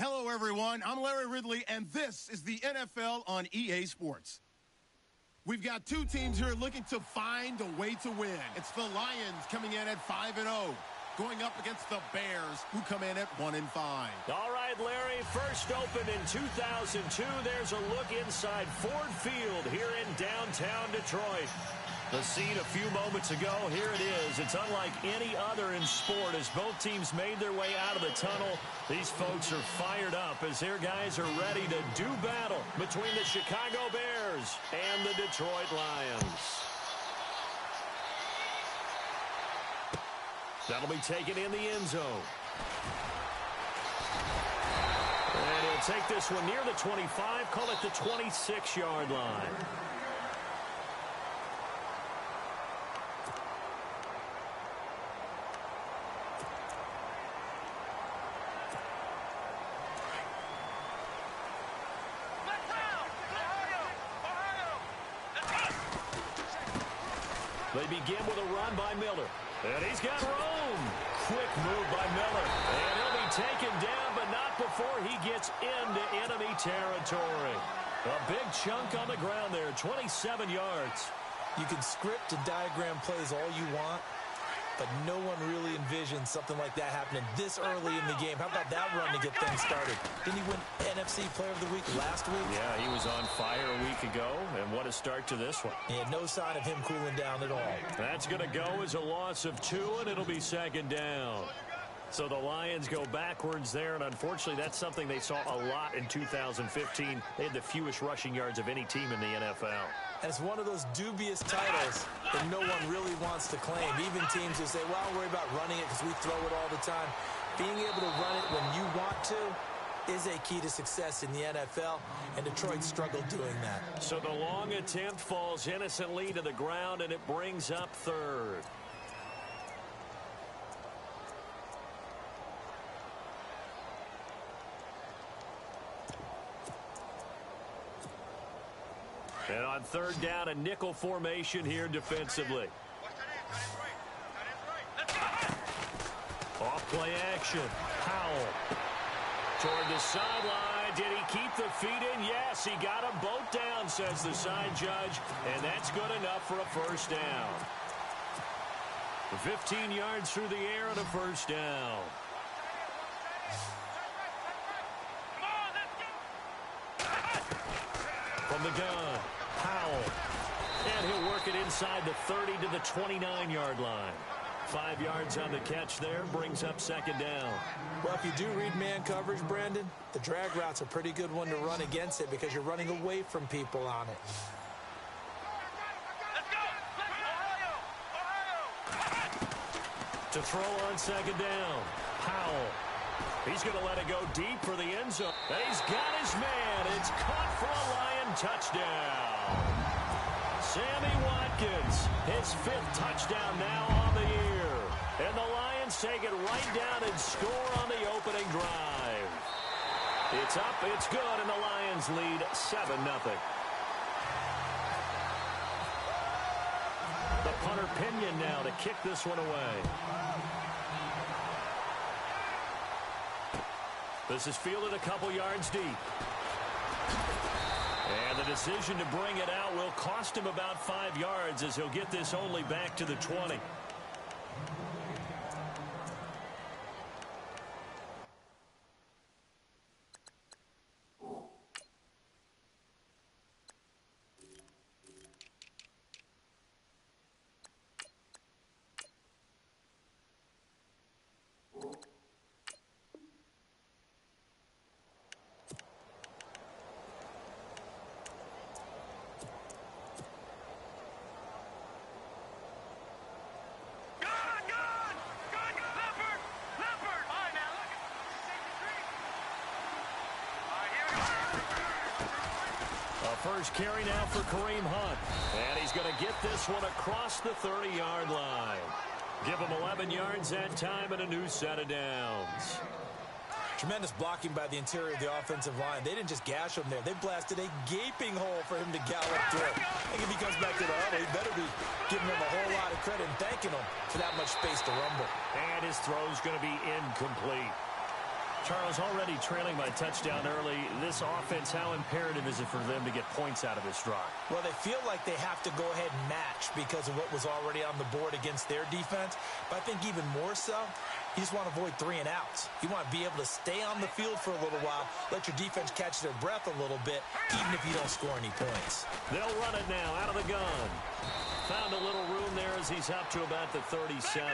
Hello, everyone. I'm Larry Ridley, and this is the NFL on EA Sports. We've got two teams here looking to find a way to win. It's the Lions coming in at 5-0, going up against the Bears, who come in at 1-5. All right, Larry, first opened in 2002. There's a look inside Ford Field here in downtown Detroit. The scene a few moments ago, here it is. It's unlike any other in sport as both teams made their way out of the tunnel. These folks are fired up as their guys are ready to do battle between the Chicago Bears and the Detroit Lions. That'll be taken in the end zone. And he'll take this one near the 25, call it the 26-yard line. They begin with a run by Miller. And he's got room. Quick move by Miller. And he'll be taken down, but not before he gets into enemy territory. A big chunk on the ground there, 27 yards. You can script and diagram plays all you want, but no one really envisions something like that happening this early in the game. How about that run to get things started? Didn't he win NFC Player of the Week last week? Yeah, he was on fire a week ago, and what a start to this one. Yeah, no sign of him cooling down at all. That's going to go as a loss of 2, and it'll be second down. So the Lions go backwards there, and unfortunately that's something they saw a lot in 2015. They had the fewest rushing yards of any team in the NFL. And it's one of those dubious titles that no one really wants to claim. Even teams who say, well, I'll worry about running it because we throw it all the time. Being able to run it when you want to is a key to success in the NFL, and Detroit struggled doing that. So the long attempt falls innocently to the ground, and it brings up third. And on third down, a nickel formation here defensively. Off play action. Powell. Toward the sideline. Did he keep the feet in? Yes, he got them both down, says the side judge. And that's good enough for a first down. 15 yards through the air and a first down. From the gun, Powell. And he'll work it inside the 30 to the 29-yard line. 5 yards on the catch there, brings up second down. Well, if you do read man coverage, Brandon, the drag route's a pretty good one to run against it because you're running away from people on it. To throw on second down, Powell. He's going to let it go deep for the end zone. And he's got his man. It's caught for a Lion touchdown. Sammy Watkins, his 5th touchdown now on the year. And the Lions take it right down and score on the opening drive. It's up, it's good, and the Lions lead 7-0. The punter Pinion now to kick this one away. This is fielded a couple yards deep. And the decision to bring it out will cost him about 5 yards as he'll get this only back to the 20. First carry now for Kareem Hunt. And he's going to get this one across the 30-yard line. Give him 11 yards that time and a new set of downs. Tremendous blocking by the interior of the offensive line. They didn't just gash him there. They blasted a gaping hole for him to gallop through. I think if he comes back to the huddle, he better be giving him a whole lot of credit and thanking him for that much space to rumble. And his throw's going to be incomplete. Charles, already trailing by touchdown early. This offense, how imperative is it for them to get points out of this drive? Well, they feel like they have to go ahead and match because of what was already on the board against their defense. But I think even more so, you just want to avoid 3 and outs. You want to be able to stay on the field for a little while, let your defense catch their breath a little bit, even if you don't score any points. They'll run it now out of the gun. Found a little room there as he's up to about the 37.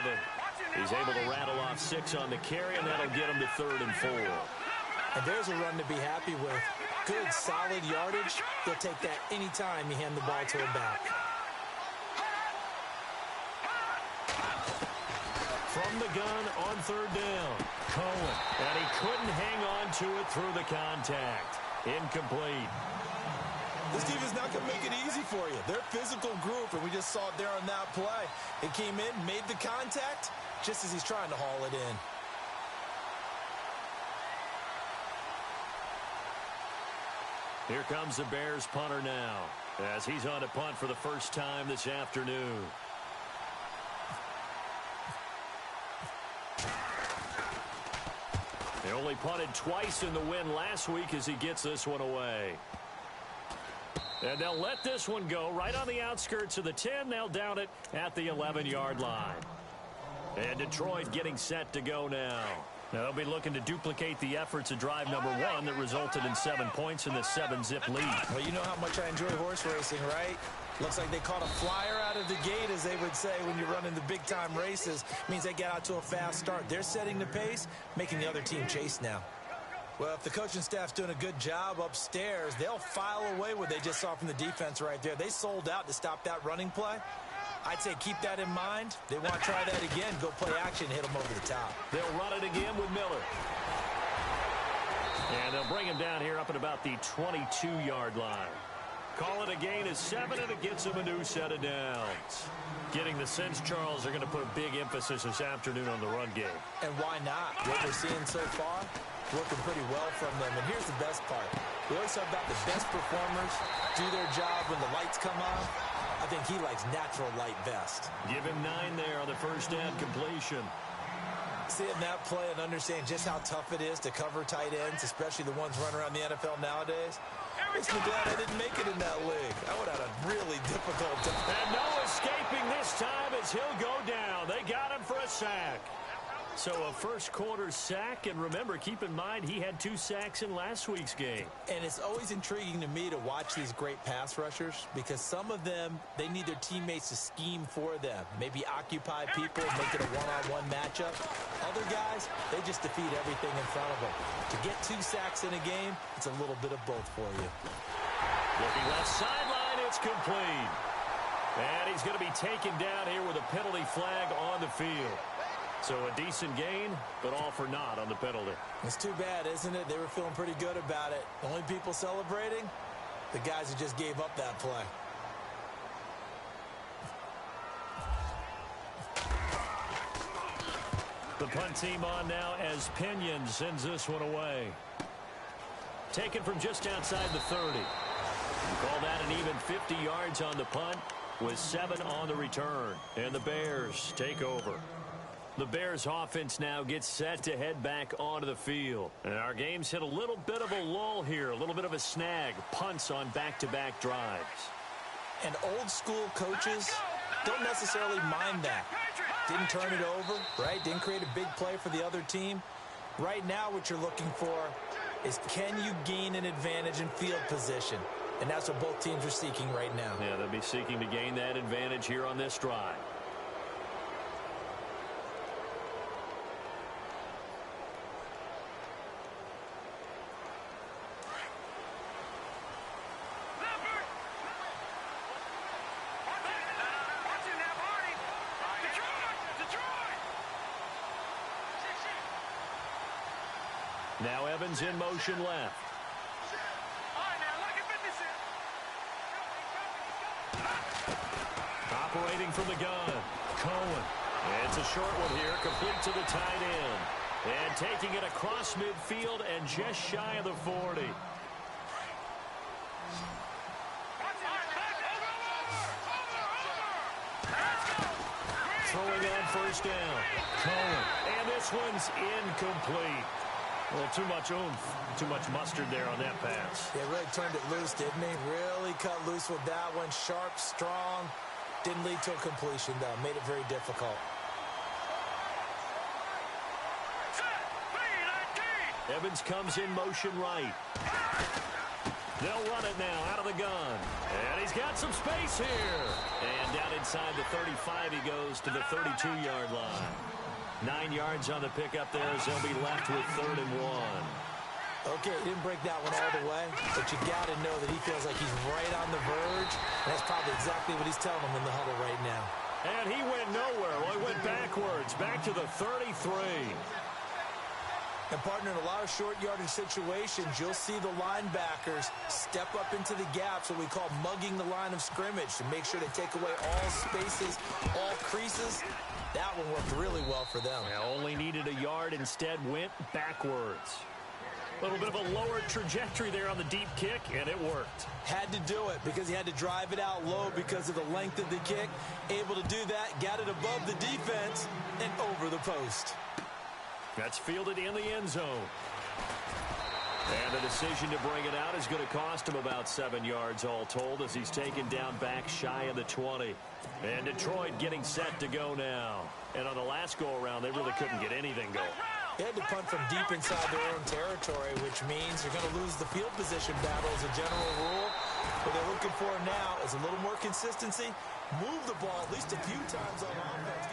He's able to rattle off 6 on the carry, and that'll get him to 3rd and 4. And there's a run to be happy with. Good, solid yardage. He'll take that anytime you hand the ball to him back. From the gun on 3rd down, Cohen. And he couldn't hang on to it through the contact. Incomplete. This defense is not going to make it easy for you. They're a physical group, and we just saw it there on that play. It came in, made the contact, just as he's trying to haul it in. Here comes the Bears punter now, as he's on to punt for the first time this afternoon. They only punted twice in the win last week as he gets this one away. And they'll let this one go right on the outskirts of the 10. They'll down it at the 11-yard line. And Detroit getting set to go now. Now they'll be looking to duplicate the efforts of drive number 1 that resulted in 7 points in the 7-zip lead. Well, you know how much I enjoy horse racing, right? Looks like they caught a flyer out of the gate, as they would say when you're running the big-time races. Means they get out to a fast start. They're setting the pace, making the other team chase now. Well, if the coaching staff's doing a good job upstairs, they'll file away what they just saw from the defense right there. They sold out to stop that running play. I'd say keep that in mind. They want to try that again, go play action, hit them over the top. They'll run it again with Miller. And they'll bring him down here up at about the 22-yard line. Call it a gain of 7, and it gets him a new set of downs. Getting the sense, Charles, they're going to put a big emphasis this afternoon on the run game. And why not? What we're seeing so far, working pretty well from them. And here's the best part. We always talk about the best performers do their job when the lights come on. I think he likes natural light best. Give him 9 there on the first down completion. Seeing that play and understand just how tough it is to cover tight ends, especially the ones running around the NFL nowadays. Makes me glad I didn't make it in that league. I would have had a really difficult time. And no escaping this time as he'll go down. They got him for a sack. So a first-quarter sack, and remember, keep in mind, he had 2 sacks in last week's game. And it's always intriguing to me to watch these great pass rushers because some of them, they need their teammates to scheme for them. Maybe occupy people, make it a one-on-one matchup. Other guys, they just defeat everything in front of them. To get 2 sacks in a game, it's a little bit of both for you. Looking left sideline, it's complete. And he's going to be taken down here with a penalty flag on the field. So a decent gain, but all for naught on the penalty. It's too bad, isn't it? They were feeling pretty good about it. The only people celebrating, the guys who just gave up that play. The punt team on now as Pinion sends this one away. Taken from just outside the 30. Call that an even 50 yards on the punt with 7 on the return. And the Bears take over. The Bears offense now gets set to head back onto the field. And our game's hit a little bit of a lull here, a little bit of a snag. Punts on back-to-back drives. And old school coaches don't necessarily mind that. Didn't turn it over, right? Didn't create a big play for the other team. Right now what you're looking for is can you gain an advantage in field position? And that's what both teams are seeking right now. Yeah, they'll be seeking to gain that advantage here on this drive. Now Evans in motion left. Operating from the gun, Cohen. It's a short one here, complete to the tight end. And taking it across midfield and just shy of the 40. Throwing on first down, Cohen. And this one's incomplete. Well, too much oomph, too much mustard there on that pass. Yeah, really turned it loose, didn't he? Really cut loose with that one. Sharp, strong. Didn't lead to a completion, though. Made it very difficult. Evans comes in motion right. They'll run it now out of the gun. And he's got some space here. And down inside the 35, he goes to the 32-yard line. 9 yards on the pickup there as they'll be left with 3rd and 1. Okay, he didn't break that one all the way, but you got to know that he feels like he's right on the verge. And that's probably exactly what he's telling them in the huddle right now. And he went nowhere. Well, he went backwards, back to the 33. And, partner, in a lot of short yardage situations, you'll see the linebackers step up into the gaps, what we call mugging the line of scrimmage, to make sure they take away all spaces, all creases. That one worked really well for them. Only needed a yard, instead went backwards. A little bit of a lower trajectory there on the deep kick, and it worked. Had to do it because he had to drive it out low because of the length of the kick. Able to do that, got it above the defense and over the post. That's fielded in the end zone. And the decision to bring it out is going to cost him about 7 yards all told as he's taken down back shy of the 20. And Detroit getting set to go now. And on the last go-around, they really couldn't get anything going. They had to punt from deep inside their own territory, which means you're going to lose the field position battle as a general rule. What they're looking for now is a little more consistency. Move the ball at least a few times on offense.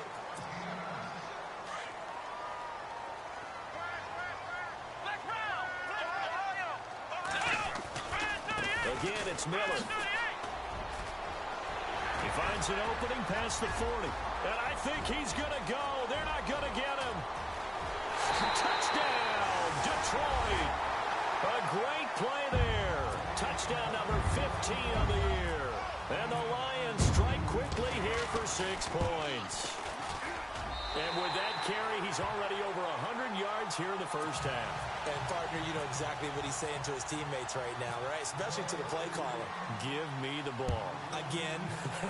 Again, it's Miller. He finds an opening past the 40. And I think he's going to go. They're not going to get him. Touchdown, Detroit. A great play there. Touchdown number 15 of the year. And the Lions strike quickly here for 6 points. And with that carry, he's already over 100 yards here in the first half. And, partner, you know exactly what he's saying to his teammates right now, right? Especially to the play caller. Give me the ball. Again,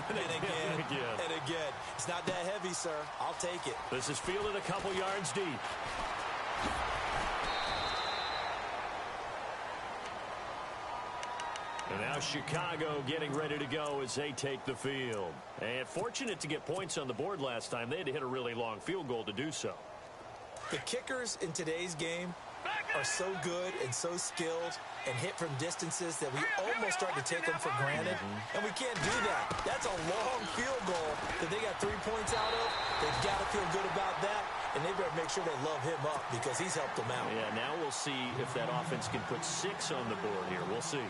and again, and again. It's not that heavy, sir. I'll take it. This is fielded a couple yards deep. And now Chicago getting ready to go as they take the field. And fortunate to get points on the board last time. They had to hit a really long field goal to do so. The kickers in today's game are so good and so skilled and hit from distances that we almost start to take them for granted. And we can't do that. That's a long field goal that they got 3 points out of. They've got to feel good about that. And they better make sure they love him up because he's helped them out. Yeah, now we'll see if that offense can put 6 on the board here. We'll see.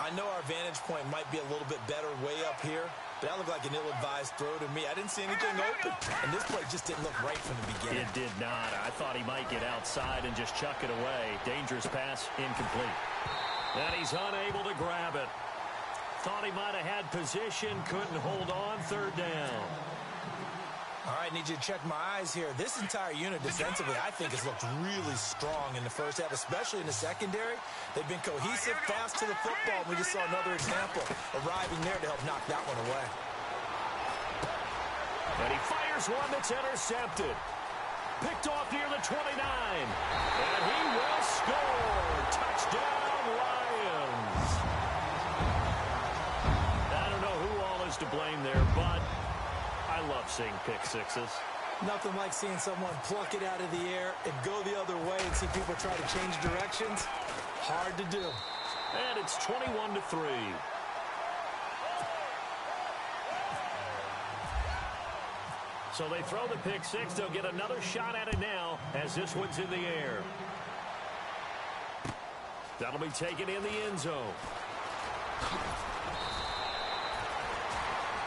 I know our vantage point might be a little bit better way up here, but that looked like an ill-advised throw to me. I didn't see anything open, and this play just didn't look right from the beginning. It did not. I thought he might get outside and just chuck it away. Dangerous pass, incomplete. And he's unable to grab it. Thought he might have had position, couldn't hold on, 3rd down. All right, need you to check my eyes here. This entire unit defensively, I think, has looked really strong in the first half, especially in the secondary. They've been cohesive, fast to the football. We just saw another example arriving there to help knock that one away. And he fires one that's intercepted. Picked off near the 29. And he will score. Touchdown, Lions. I don't know who all is to blame there, but I love seeing pick sixes. Nothing like seeing someone pluck it out of the air and go the other way and see people try to change directions. Hard to do. And it's 21-3. So they throw the pick six. They'll get another shot at it now as this one's in the air. That'll be taken in the end zone.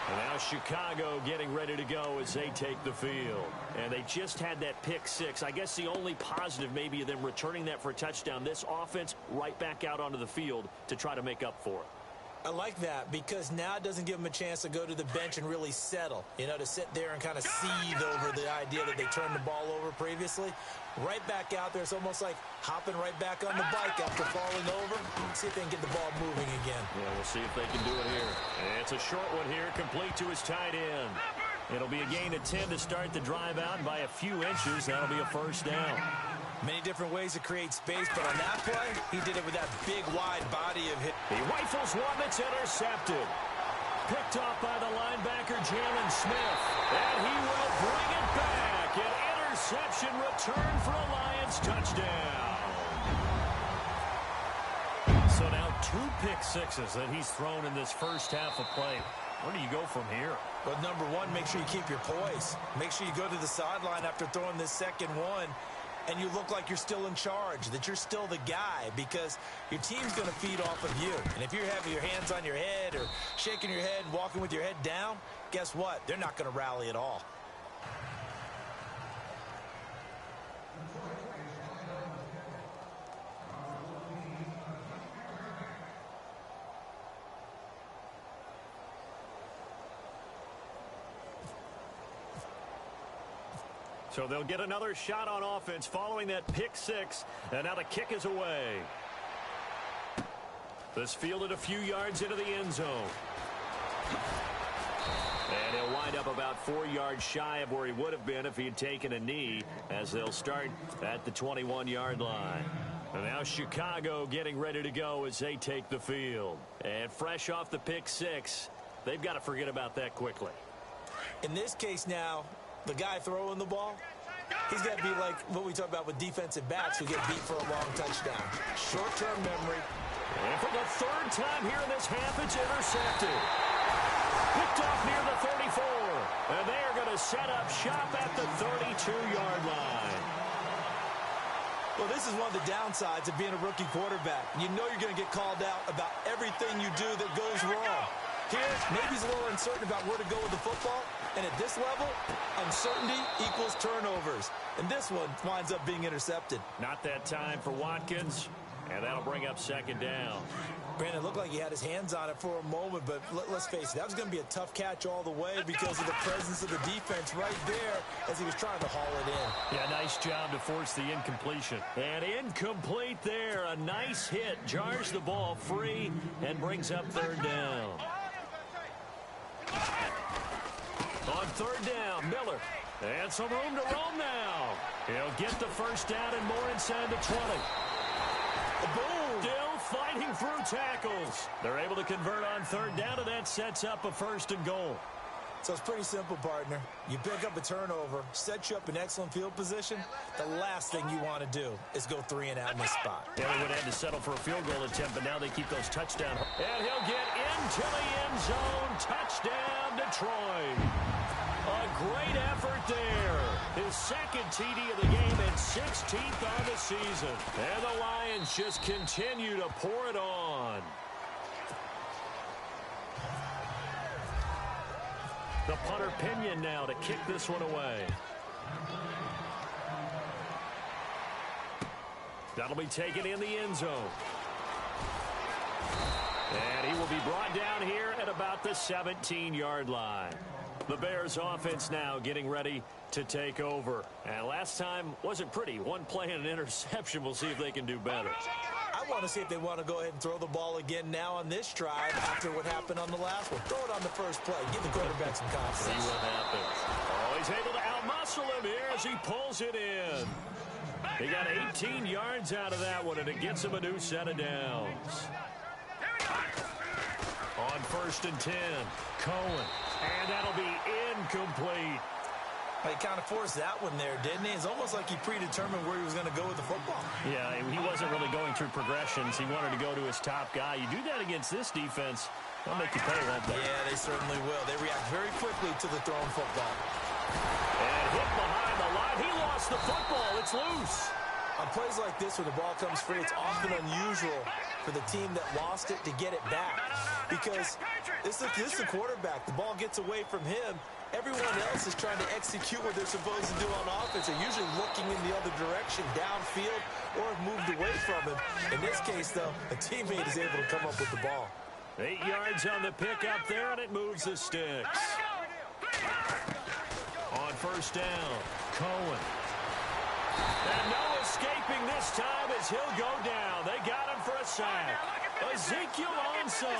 And now Chicago getting ready to go as they take the field. And they just had that pick six. I guess the only positive maybe of them returning that for a touchdown. This offense right back out onto the field to try to make up for it. I like that because now it doesn't give them a chance to go to the bench and really settle. You know, to sit there and kind of seethe over the idea that they turned the ball over previously. Right back out there. It's almost like hopping right back on the bike after falling over. See if they can get the ball moving again. Yeah, we'll see if they can do it here. It's a short one here, complete to his tight end. It'll be a gain of 10 to start the drive out by a few inches. That'll be a first down. Many different ways to create space, but on that play, he did it with that big, wide body of hit. He rifles one that's intercepted. Picked off by the linebacker, Jalen Smith. And he will bring it back. An interception return for a Lions touchdown. So now 2 pick sixes that he's thrown in this first half of play. Where do you go from here? Well, number one, make sure you keep your poise. Make sure you go to the sideline after throwing this second one, and you look like you're still in charge, that you're still the guy, because your team's going to feed off of you. And if you're having your hands on your head or shaking your head and walking with your head down, guess what? They're not going to rally at all. So they'll get another shot on offense following that pick six. And now the kick is away. This fielded a few yards into the end zone. And he'll wind up about 4 yards shy of where he would have been if he had taken a knee, as they'll start at the 21-yard line. And now Chicago getting ready to go as they take the field. And fresh off the pick six, they've got to forget about that quickly. In this case now, the guy throwing the ball, he's got to be like what we talk about with defensive backs who get beat for a long touchdown. Short-term memory. And for the third time here in this half, it's intercepted. Picked off near the 34. And they are going to set up shop at the 32-yard line. Well, this is one of the downsides of being a rookie quarterback. You know you're going to get called out about everything you do that goes wrong. Here, maybe he's a little uncertain about where to go with the football. And at this level, uncertainty equals turnovers. And this one winds up being intercepted. Not that time for Watkins. And that'll bring up second down. Brandon, it looked like he had his hands on it for a moment, but let's face it, that was going to be a tough catch all the way because of the presence of the defense right there as he was trying to haul it in. Yeah, nice job to force the incompletion. And incomplete there. A nice hit. Jars the ball free and brings up third down. On third down, Miller. And some room to roam now. He'll get the first down and more inside the 20. Boom! Still fighting through tackles. They're able to convert on third down, and that sets up a first and goal. So it's pretty simple, partner. You pick up a turnover, set you up in excellent field position. The last thing you want to do is go 3 and out in this spot. Yeah, they would have had to settle for a field goal attempt, but now they keep those touchdowns. And he'll get into the end zone. Touchdown, Detroit. A great effort there. His second TD of the game and 16th on the season. And the Lions just continue to pour it on. The punter Pinion now to kick this one away. That'll be taken in the end zone. And he will be brought down here at about the 17-yard line. The Bears offense now getting ready to take over. And last time wasn't pretty. One play and an interception. We'll see if they can do better. I want to see if they want to go ahead and throw the ball again now on this drive after what happened on the last one. Throw it on the first play. Give the quarterback some confidence. See what happens. Oh, he's able to outmuscle him here as he pulls it in. He got 18 yards out of that one, and it gets him a new set of downs. On first and 10, Cohen. And that'll be incomplete. He kind of forced that one there, didn't he? It's almost like he predetermined where he was going to go with the football. Yeah, he wasn't really going through progressions. He wanted to go to his top guy. You do that against this defense, they'll make you pay, won't they? Yeah, they certainly will. They react very quickly to the thrown football. And hit behind the line. He lost the football. It's loose. On plays like this where the ball comes free, it's often unusual for the team that lost it to get it back. Because this is the quarterback. The ball gets away from him. Everyone else is trying to execute what they're supposed to do on offense. They're usually looking in the other direction, downfield, or have moved away from him. In this case, though, a teammate is able to come up with the ball. 8 yards on the pickup there, and it moves the sticks. On first down, Cohen. And no escaping this time as he'll go down. They got him for a sack. Ezekiel Ansah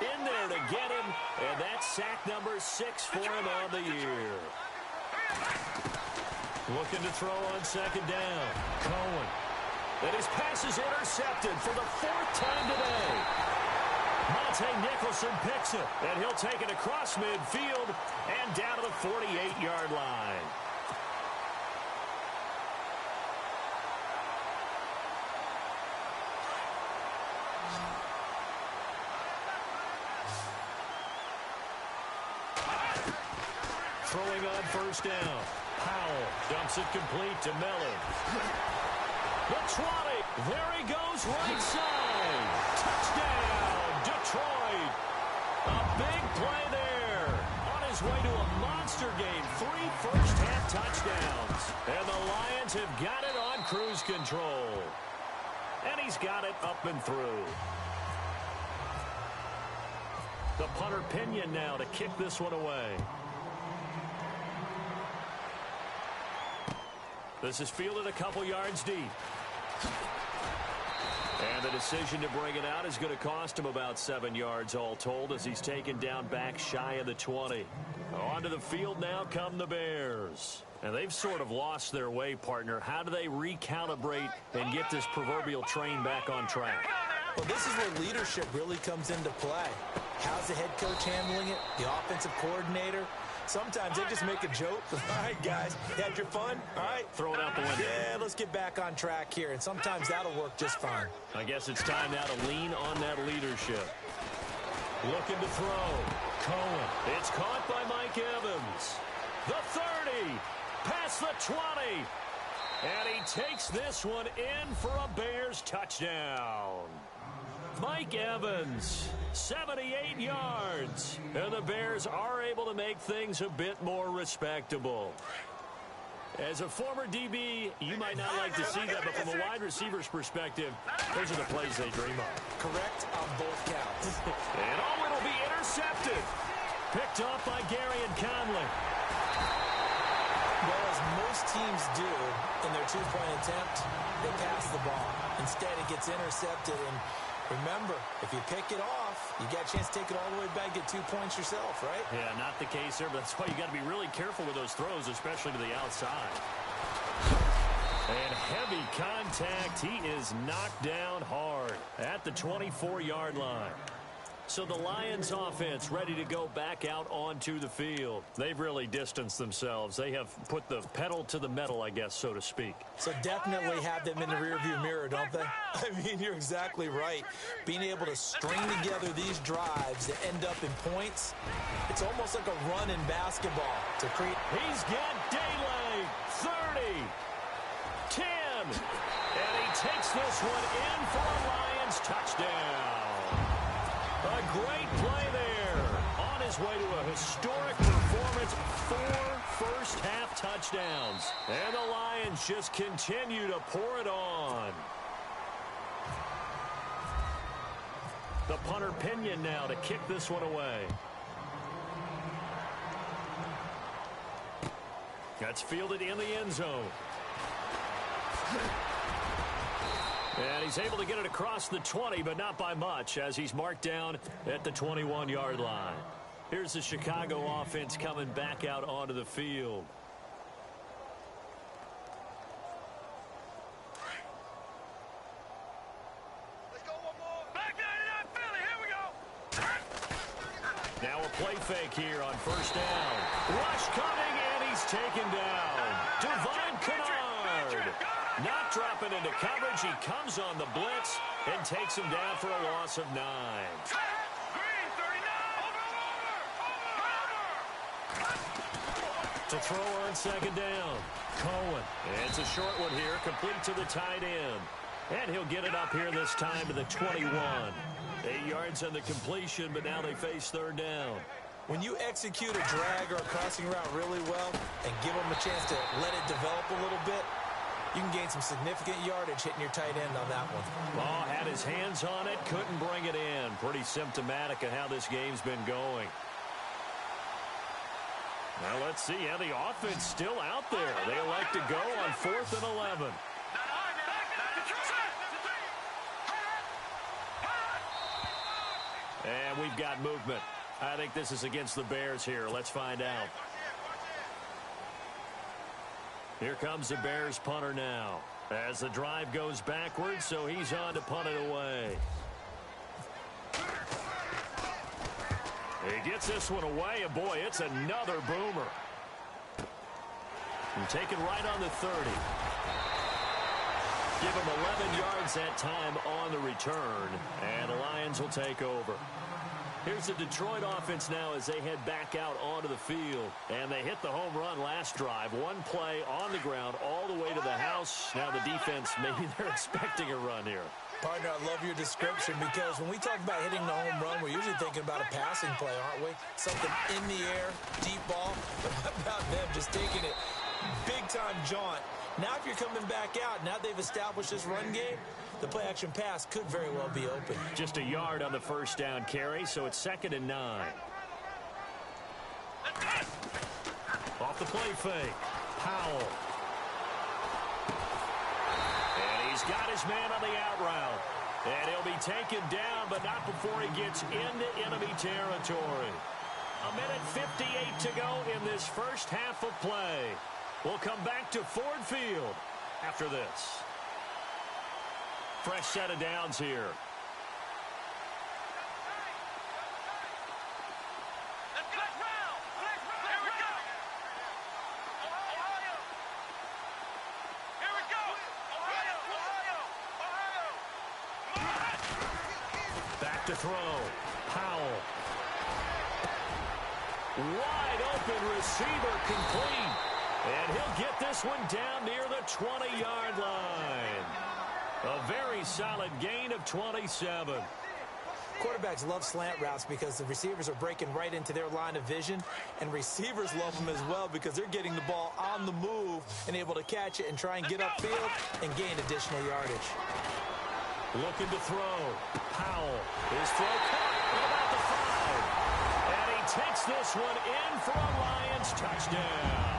in there to get him, and that's sack number 6 for him on the year. Looking to throw on second down. Cohen. And his pass is intercepted for the 4th time today. Monte Nicholson picks it, and he'll take it across midfield and down to the 48-yard line. Throwing on first down. Powell dumps it complete to Miller. The 20. There he goes, right side. Touchdown, Detroit. A big play there. On his way to a monster game. 3 first-half touchdowns. And the Lions have got it on cruise control. And he's got it up and through. The punter Pinion now to kick this one away. This is fielded a couple yards deep. And the decision to bring it out is going to cost him about 7 yards all told as he's taken down back shy of the 20. Onto the field now come the Bears. And they've sort of lost their way, partner. How do they recalibrate and get this proverbial train back on track? Well, this is where leadership really comes into play. How's the head coach handling it? The offensive coordinator? Sometimes they just make a joke. All right, guys, you had your fun? All right. Throw it out the window. Yeah, let's get back on track here. And sometimes that'll work just fine. I guess it's time now to lean on that leadership. Looking to throw. Cohen. It's caught by Mike Evans. The 30. Past the 20. And he takes this one in for a Bears touchdown. Mike Evans, 78 yards. And the Bears are able to make things a bit more respectable. As a former DB, you might not like to see that, but from a wide receiver's perspective, those are the plays they dream of. Correct on both counts. And oh, it'll be intercepted. Picked off by Gary and Conley. Well, as most teams do in their two-point attempt, they pass the ball. Instead, it gets intercepted. And remember, if you pick it off, you got a chance to take it all the way back, get 2 points yourself, right? Yeah, not the case there, but that's why you got to be really careful with those throws, especially to the outside. And heavy contact. He is knocked down hard at the 24-yard line. So the Lions offense ready to go back out onto the field. They've really distanced themselves. They have put the pedal to the metal, I guess, so to speak. So definitely have them in the rearview mirror, don't they? I mean, you're exactly right. Being able to string together these drives that end up in points, it's almost like a run in basketball to create. He's got daylight. 30. 10. And he takes this one in for a Lions touchdown. A great play there. On his way to a historic performance, 4 first-half touchdowns. And the Lions just continue to pour it on. The punter Pinion now to kick this one away. That's fielded in the end zone. And he's able to get it across the 20, but not by much, as he's marked down at the 21-yard line. Here's the Chicago offense coming back out onto the field. Let's go one more. Back 99 Philly. Here we go. Now a play fake here on first down. Rush coming, and he's taken down. Devon Kennard. Not dropping into coverage. He comes on the blitz and takes him down for a loss of 9. Green, 39. Over. To throw on second down. Cohen. And it's a short one here, complete to the tight end. And he'll get it up here this time to the 21. 8 yards on the completion, but now they face third down. When you execute a drag or a crossing route really well and give them a chance to let it develop a little bit, you can gain some significant yardage hitting your tight end on that one. Oh, had his hands on it, couldn't bring it in. Pretty symptomatic of how this game's been going. Now let's see how the offense still out there. They elect to go on 4th and 11. And we've got movement. I think this is against the Bears here. Let's find out. Here comes the Bears punter now. As the drive goes backwards, so he's on to punt it away. He gets this one away, and boy, it's another boomer. And taken right on the 30. Give him 11 yards that time on the return, and the Lions will take over. Here's the Detroit offense now as they head back out onto the field. And they hit the home run last drive. One play on the ground all the way to the house. Now the defense, maybe they're expecting a run here. Partner, I love your description because when we talk about hitting the home run, we're usually thinking about a passing play, aren't we? Something in the air, deep ball. But how about them just taking it big-time jaunt? Now if you're coming back out, now they've established this run game, the play-action pass could very well be open. Just a yard on the first down carry, so it's 2nd and 9. Off the play fake. Powell. And he's got his man on the out route. And he'll be taken down, but not before he gets into enemy territory. 1:58 to go in this first half of play. We'll come back to Ford Field after this. Fresh set of downs here. Back to throw. Powell. Wide open receiver complete. And he'll get this one down near the 20-yard line. A very solid gain of 27. Quarterbacks love slant routes because the receivers are breaking right into their line of vision, and receivers love them as well because they're getting the ball on the move and able to catch it and try and get upfield and gain additional yardage. Looking to throw. Powell. His throw caught at about the 5. And he takes this one in for a Lions touchdown.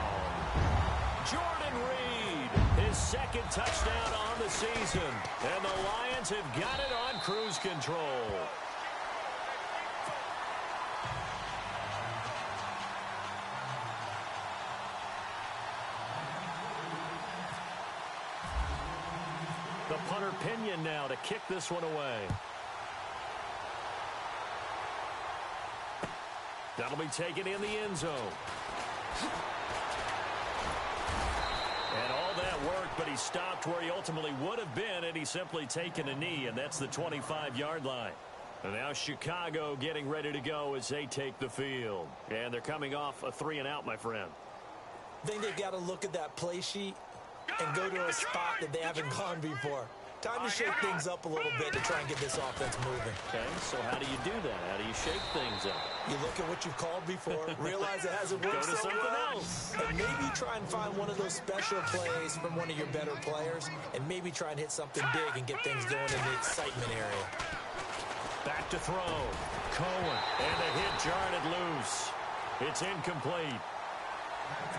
Jordan Reed, his second touchdown on the season. And the Lions have got it on cruise control. The punter Pinion now to kick this one away. That'll be taken in the end zone. And all that work, but he stopped where he ultimately would have been, and he's simply taken a knee, and that's the 25-yard line. And now Chicago getting ready to go as they take the field. And they're coming off a 3-and-out, my friend. I think they've got to look at that play sheet and go to a spot that they haven't gone before. Time to shake things up a little bit to try and get this offense moving. Okay, so how do you do that? How do you shake things up? You look at what you've called before, realize it hasn't worked so well, and maybe try and find one of those special plays from one of your better players, and maybe try and hit something big and get things going in the excitement area. Back to throw. Cohen, and the hit jarred it loose. It's incomplete.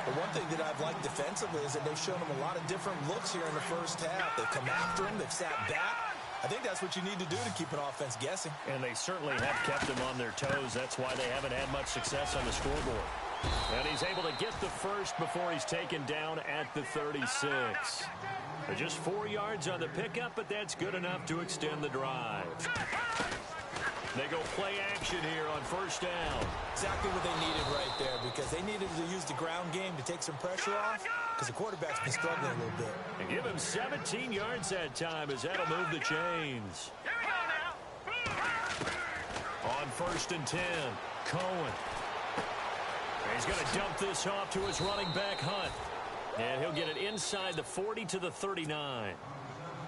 But one thing that I've liked defensively is that they've shown them a lot of different looks here in the first half. They've come after him. They've sat back. I think that's what you need to do to keep an offense guessing. And they certainly have kept them on their toes. That's why they haven't had much success on the scoreboard. And he's able to get the first before he's taken down at the 36. Just 4 yards on the pickup, but that's good enough to extend the drive. They go play action here on first down. Exactly what they needed right there, because they needed to use the ground game to take some pressure off, because the quarterback's been struggling a little bit. And give him 17 yards that time, as that'll move the chains. On first and 10, Cohen. He's going to dump this off to his running back, Hunt. And he'll get it inside the 40 to the 39.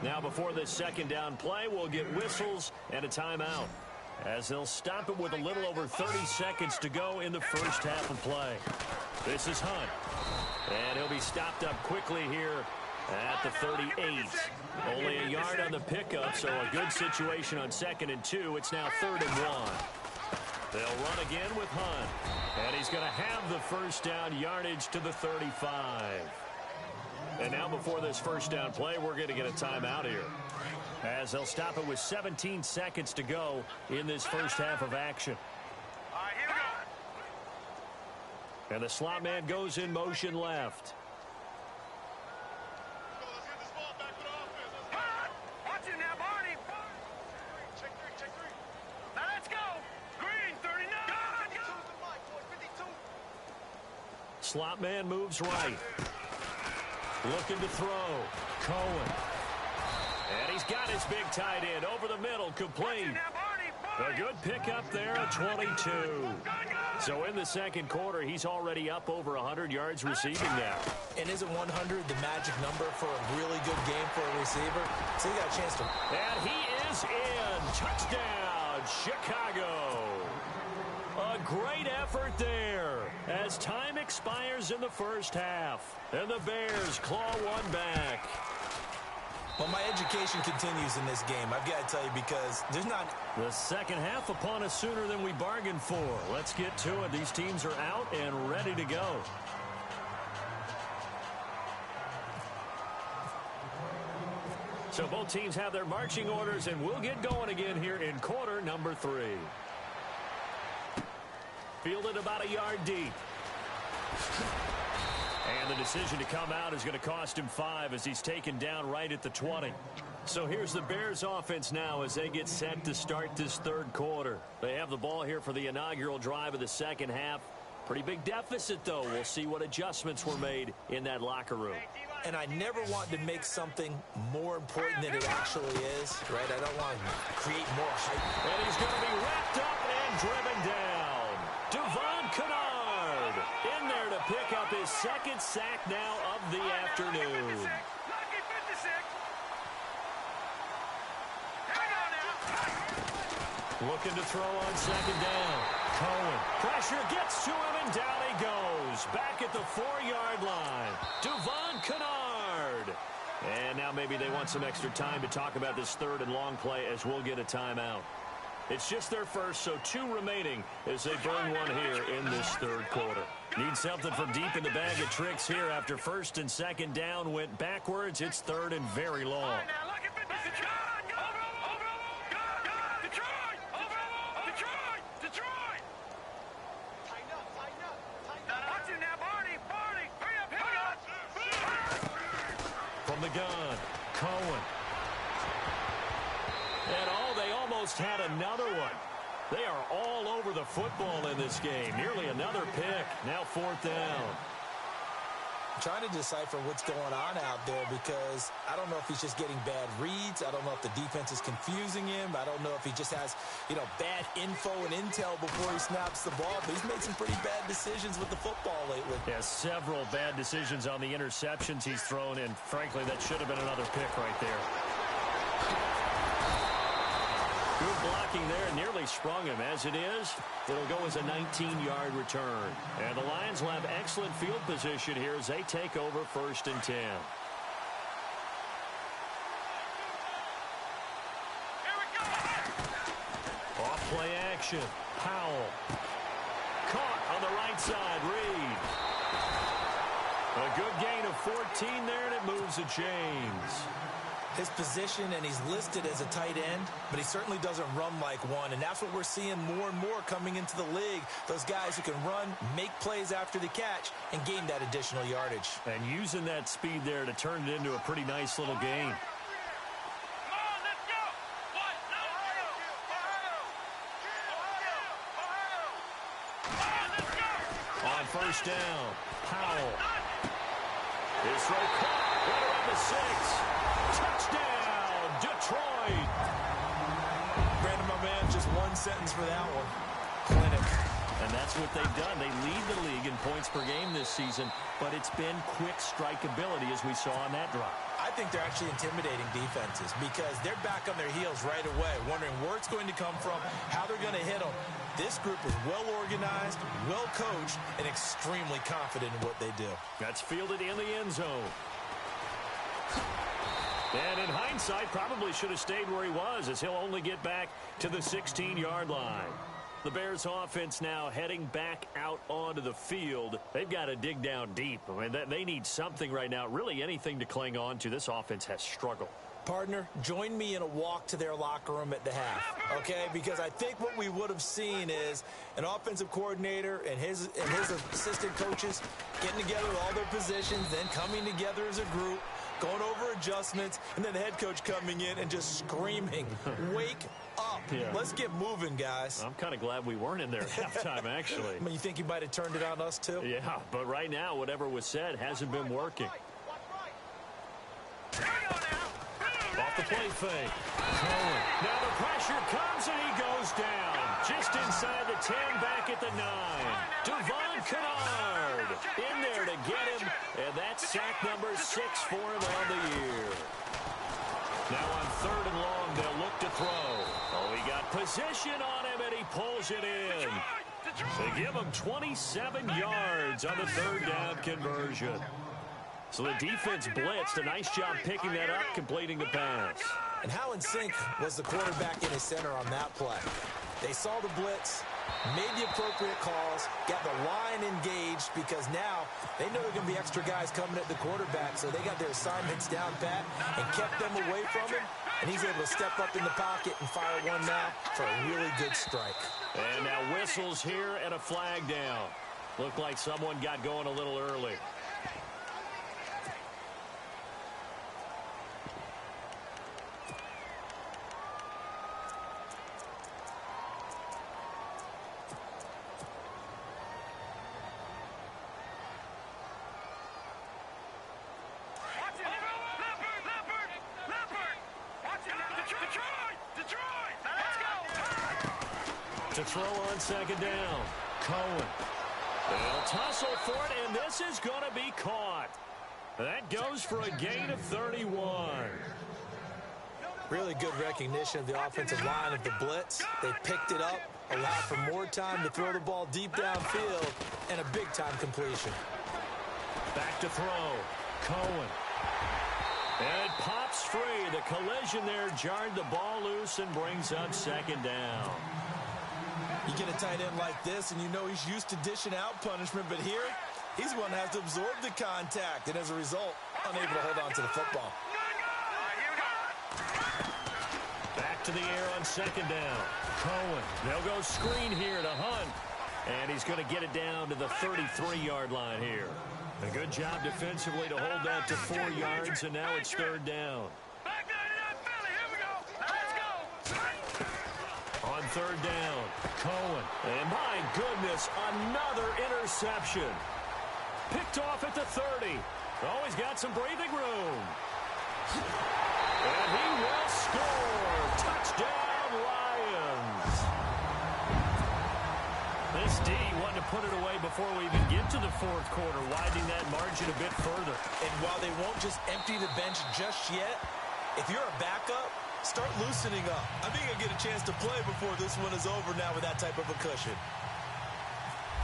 Now before this second down play, we'll get whistles and a timeout, as they'll stop it with a little over 30 seconds to go in the first half of play. This is Hunt. And he'll be stopped up quickly here at the 38. Only a yard on the pickup, so a good situation on 2nd and 2. It's now 3rd and 1. They'll run again with Hunt. And he's going to have the first down, yardage to the 35. And now before this first down play, we're going to get a timeout here, as they'll stop it with 17 seconds to go in this first half of action. All right, here we go. And the slot man goes in motion left. Slot man moves right. Looking to throw. Cohen. And he's got his big tight end over the middle, complete. A good pickup there at 22. So in the second quarter, he's already up over 100 yards receiving now. And isn't 100 the magic number for a really good game for a receiver? So he got a chance to... And he is in. Touchdown, Chicago. A great effort there as time expires in the first half. And the Bears claw one back. Well, my education continues in this game, I've got to tell you, because there's not... The second half upon us sooner than we bargained for. Let's get to it. These teams are out and ready to go. So both teams have their marching orders, and we'll get going again here in quarter number 3. Fielded about a yard deep. And the decision to come out is going to cost him 5 as he's taken down right at the 20. So here's the Bears offense now as they get set to start this third quarter. They have the ball here for the inaugural drive of the second half. Pretty big deficit, though. We'll see what adjustments were made in that locker room. And I never want to make something more important than it actually is, right? I don't want to create more hype. And he's going to be wrapped up and driven down. Devon Kennard in there to pick up his second sack now of the afternoon. Looking to throw on second down. Cohen. Pressure gets to him, and down he goes. Back at the 4-yard line. Devon Kennard. And now maybe they want some extra time to talk about this third and long play as we'll get a timeout. It's just their first, so 2 remaining as they burn one here in this third quarter. Need something from deep in the bag of tricks here after first and second down went backwards. It's third and very long. From the gun, Cohen. And they almost had another one. They are all over the football in this game. Nearly another pick. Now 4th down. I'm trying to decipher what's going on out there because I don't know if he's just getting bad reads. I don't know if the defense is confusing him. I don't know if he just has, bad info and intel before he snaps the ball. But he's made some pretty bad decisions with the football lately. Yeah, several bad decisions on the interceptions he's thrown in. Frankly, that should have been another pick right there. Good blocking there, nearly sprung him. As it is, it'll go as a 19-yard return. And the Lions will have excellent field position here as they take over 1st and 10. Off play action. Powell. Caught on the right side. Reed. A good gain of 14 there, and it moves the chains. His position, and he's listed as a tight end, but he certainly doesn't run like one, and that's what we're seeing more and more coming into the league. Those guys who can run, make plays after the catch, and gain that additional yardage. And using that speed there to turn it into a pretty nice little game. On 1st down, Powell. His throw caught right around the 6. Touchdown, Detroit. Brandon, my man, just one sentence for that one. Clinic. And that's what they've done. They lead the league in points per game this season, but it's been quick strikeability as we saw on that drive. I think they're actually intimidating defenses because they're back on their heels right away, wondering where it's going to come from, how they're going to hit them. This group is well organized, well coached, and extremely confident in what they do. That's fielded in the end zone. And in hindsight, probably should have stayed where he was as he'll only get back to the 16-yard line. The Bears offense now heading back out onto the field. They've got to dig down deep. I mean, they need something right now, really anything to cling on to. This offense has struggled. Partner, join me in a walk to their locker room at the half, okay? Because I think what we would have seen is an offensive coordinator and his assistant coaches getting together with all their positions, then coming together as a group, going over adjustments, and then the head coach coming in and just screaming, wake up. Yeah. Let's get moving, guys. I'm kind of glad we weren't in there at halftime, actually. I mean, you think he might have turned it on us, too? Yeah, but right now, whatever was said hasn't been working. Off the play fake. Cohen. Now the pressure comes and he goes down. Just inside the 10, back at the 9. Devon Kennard in there to get him. And that's sack number 6 for him on the year. Now on 3rd and long, they'll look to throw. Oh, he got position on him and he pulls it in. They give him 27 yards on the 3rd down conversion. So the defense blitzed. A nice job picking that up, completing the pass. And how in sync was the quarterback in his center on that play? They saw the blitz, made the appropriate calls, got the line engaged because now they know there are going to be extra guys coming at the quarterback, so they got their assignments down pat and kept them away from him, and he's able to step up in the pocket and fire one now for a really good strike. And now whistles here and a flag down. Looked like someone got going a little early. To throw on 2nd down. Cohen. They'll tussle for it, and this is going to be caught. That goes for a gain of 31. Really good recognition of the offensive line of the blitz. They picked it up, allowed for more time to throw the ball deep downfield, and a big-time completion. Back to throw. Cohen. And it pops free. The collision there jarred the ball loose and brings up 2nd down. You get a tight end like this, and you know he's used to dishing out punishment, but here, he's the one that has to absorb the contact, and as a result, unable to hold on to the football. Back to the air on 2nd down. Cohen. They'll go screen here to Hunt. And he's going to get it down to the 33-yard line here. A good job defensively to hold that to 4 yards, and now it's 3rd down. On 3rd down, Cohen. And my goodness, another interception. Picked off at the 30. Oh, he's got some breathing room. And he will score. Touchdown, Lions. This D wanted to put it away before we even get to the 4th quarter, widening that margin a bit further. And while they won't just empty the bench just yet, if you're a backup, start loosening up. I think I get a chance to play before this one is over now with that type of a cushion.